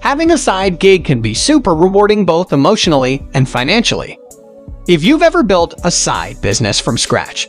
Having a side gig can be super rewarding both emotionally and financially. If you've ever built a side business from scratch,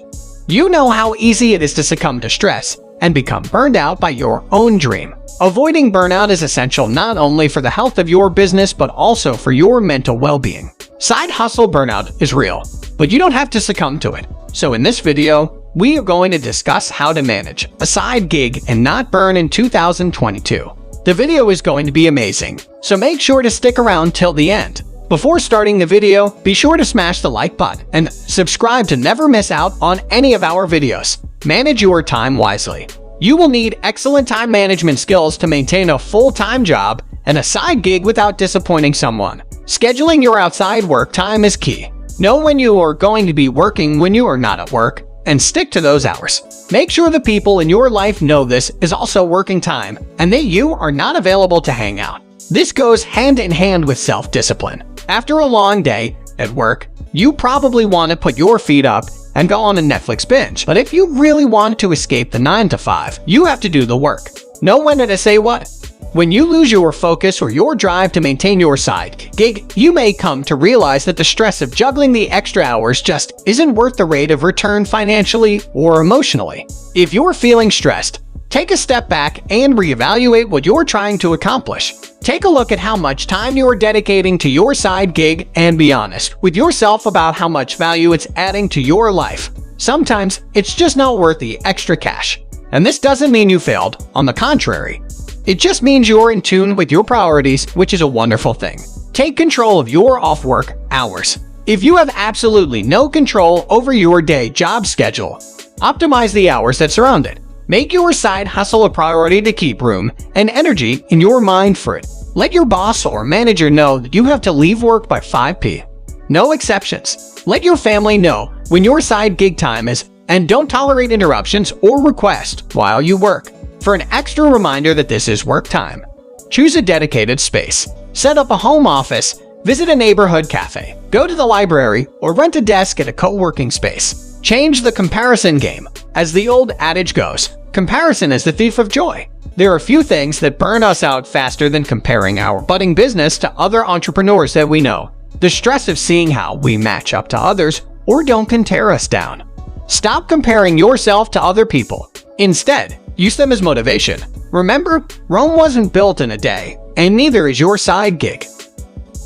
you know how easy it is to succumb to stress and become burned out by your own dream. Avoiding burnout is essential not only for the health of your business but also for your mental well-being. Side hustle burnout is real, but you don't have to succumb to it. So in this video, we are going to discuss how to manage a side gig and not burn in 2022. The video is going to be amazing, so make sure to stick around till the end. Before starting the video, be sure to smash the like button and subscribe to never miss out on any of our videos. Manage your time wisely. You will need excellent time management skills to maintain a full-time job and a side gig without disappointing someone. Scheduling your outside work time is key. Know when you are going to be working when you are not at work, and stick to those hours. Make sure the people in your life know this is also working time and that you are not available to hang out. This goes hand in hand with self-discipline. After a long day at work, you probably want to put your feet up and go on a Netflix binge. But if you really want to escape the 9 to 5, you have to do the work. Know when to say what. When you lose your focus or your drive to maintain your side gig, you may come to realize that the stress of juggling the extra hours just isn't worth the rate of return financially or emotionally. If you're feeling stressed, take a step back and reevaluate what you're trying to accomplish. Take a look at how much time you're dedicating to your side gig and be honest with yourself about how much value it's adding to your life. Sometimes it's just not worth the extra cash. And this doesn't mean you failed. On the contrary, it just means you're in tune with your priorities, which is a wonderful thing. Take control of your off-work hours. If you have absolutely no control over your day job schedule, optimize the hours that surround it. Make your side hustle a priority to keep room and energy in your mind for it. Let your boss or manager know that you have to leave work by 5 p.m. No exceptions. Let your family know when your side gig time is, and don't tolerate interruptions or requests while you work. For an extra reminder that this is work time, choose a dedicated space. Set up a home office, visit a neighborhood cafe, go to the library, or rent a desk at a co-working space. Change the comparison game. As the old adage goes, comparison is the thief of joy. There are few things that burn us out faster than comparing our budding business to other entrepreneurs that we know. The stress of seeing how we match up to others or don't can tear us down. Stop comparing yourself to other people. Instead, use them as motivation. Remember, Rome wasn't built in a day, and neither is your side gig.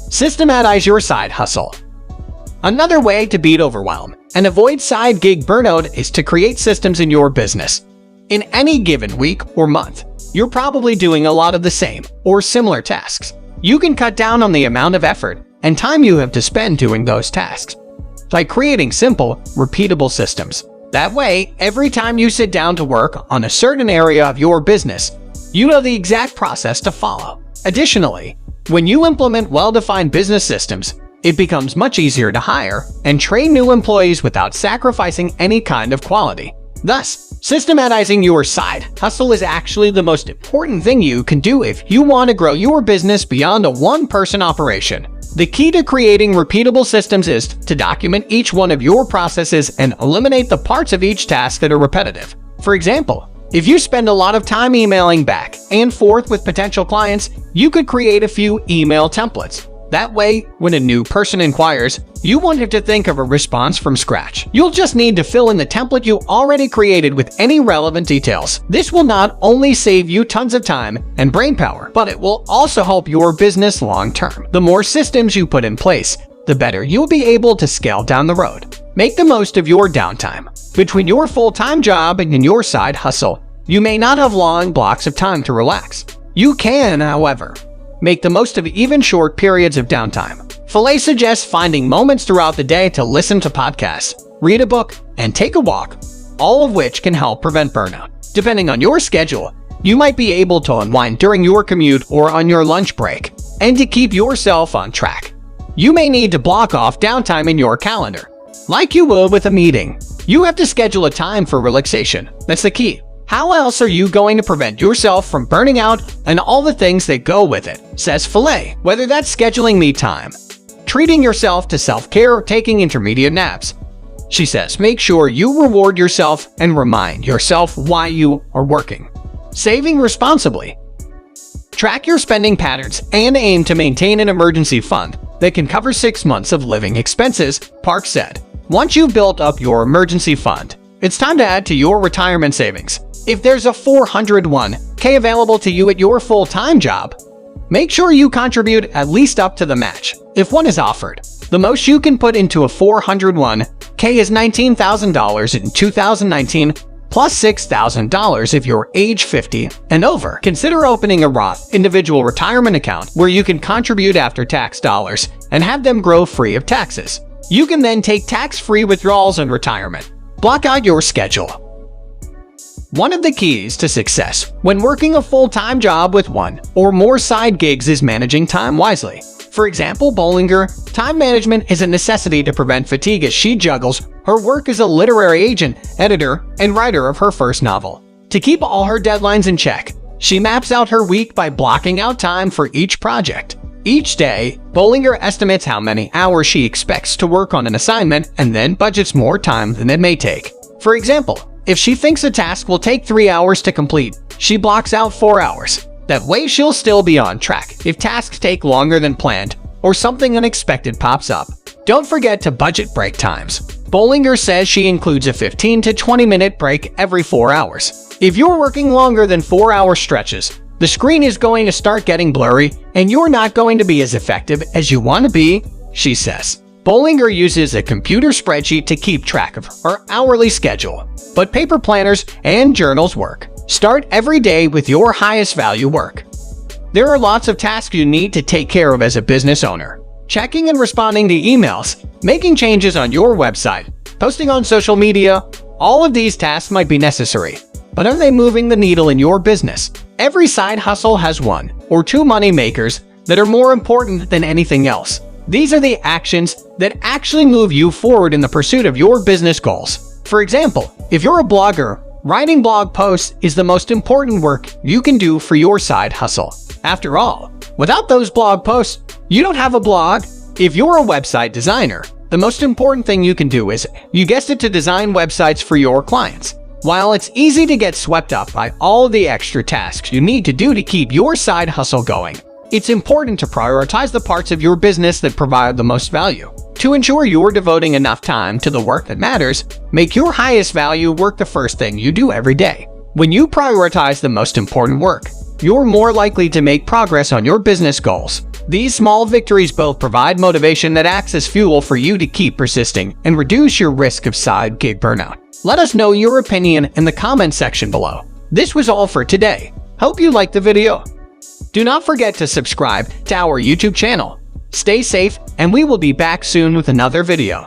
Systematize your side hustle. Another way to beat overwhelm and avoid side gig burnout is to create systems in your business. In any given week or month, you're probably doing a lot of the same or similar tasks. You can cut down on the amount of effort and time you have to spend doing those tasks by creating simple, repeatable systems. That way, every time you sit down to work on a certain area of your business, you know the exact process to follow. Additionally, when you implement well-defined business systems, it becomes much easier to hire and train new employees without sacrificing any kind of quality. Thus, systematizing your side hustle is actually the most important thing you can do if you want to grow your business beyond a one-person operation. The key to creating repeatable systems is to document each one of your processes and eliminate the parts of each task that are repetitive. For example, if you spend a lot of time emailing back and forth with potential clients, you could create a few email templates. That way, when a new person inquires, you won't have to think of a response from scratch. You'll just need to fill in the template you already created with any relevant details. This will not only save you tons of time and brain power, but it will also help your business long term. The more systems you put in place, the better you'll be able to scale down the road. Make the most of your downtime. Between your full-time job and your side hustle, you may not have long blocks of time to relax. You can, however, make the most of even short periods of downtime. Filet suggests finding moments throughout the day to listen to podcasts, read a book, and take a walk, all of which can help prevent burnout. Depending on your schedule, you might be able to unwind during your commute or on your lunch break. And to keep yourself on track, you may need to block off downtime in your calendar. Like you would with a meeting, you have to schedule a time for relaxation. That's the key. How else are you going to prevent yourself from burning out and all the things that go with it, says Filet. Whether that's scheduling me time, treating yourself to self-care, or taking intermediate naps, she says make sure you reward yourself and remind yourself why you are working. Saving responsibly. Track your spending patterns and aim to maintain an emergency fund that can cover 6 months of living expenses, Park said. Once you've built up your emergency fund, it's time to add to your retirement savings. If there's a 401k available to you at your full-time job, make sure you contribute at least up to the match if one is offered. The most you can put into a 401k is $19,000 in 2019, plus $6,000 if you're age 50 and over. Consider opening a Roth individual retirement account where you can contribute after-tax dollars and have them grow free of taxes. You can then take tax-free withdrawals in retirement. Block out your schedule. One of the keys to success when working a full-time job with one or more side gigs is managing time wisely. For example, Bollinger, time management is a necessity to prevent fatigue as she juggles her work as a literary agent, editor, and writer of her first novel. To keep all her deadlines in check, she maps out her week by blocking out time for each project. Each day, Bollinger estimates how many hours she expects to work on an assignment and then budgets more time than it may take. For example, if she thinks a task will take 3 hours to complete, she blocks out 4 hours. That way she'll still be on track if tasks take longer than planned or something unexpected pops up. Don't forget to budget break times. Bollinger says she includes a 15 to 20-minute break every 4 hours. If you're working longer than 4-hour stretches, the screen is going to start getting blurry and you're not going to be as effective as you want to be, she says. Bollinger uses a computer spreadsheet to keep track of her hourly schedule, but paper planners and journals work. Start every day with your highest value work. There are lots of tasks you need to take care of as a business owner. Checking and responding to emails, making changes on your website, posting on social media, all of these tasks might be necessary. But are they moving the needle in your business? Every side hustle has 1 or 2 money makers that are more important than anything else. These are the actions that actually move you forward in the pursuit of your business goals. For example, if you're a blogger, writing blog posts is the most important work you can do for your side hustle. After all, without those blog posts, you don't have a blog. If you're a website designer, the most important thing you can do is, you guessed it, to design websites for your clients. While it's easy to get swept up by all the extra tasks you need to do to keep your side hustle going, it's important to prioritize the parts of your business that provide the most value. To ensure you're devoting enough time to the work that matters, make your highest value work the first thing you do every day. When you prioritize the most important work, you're more likely to make progress on your business goals. These small victories both provide motivation that acts as fuel for you to keep persisting and reduce your risk of side gig burnout. Let us know your opinion in the comment section below. This was all for today. Hope you liked the video. Do not forget to subscribe to our YouTube channel. Stay safe, and we will be back soon with another video.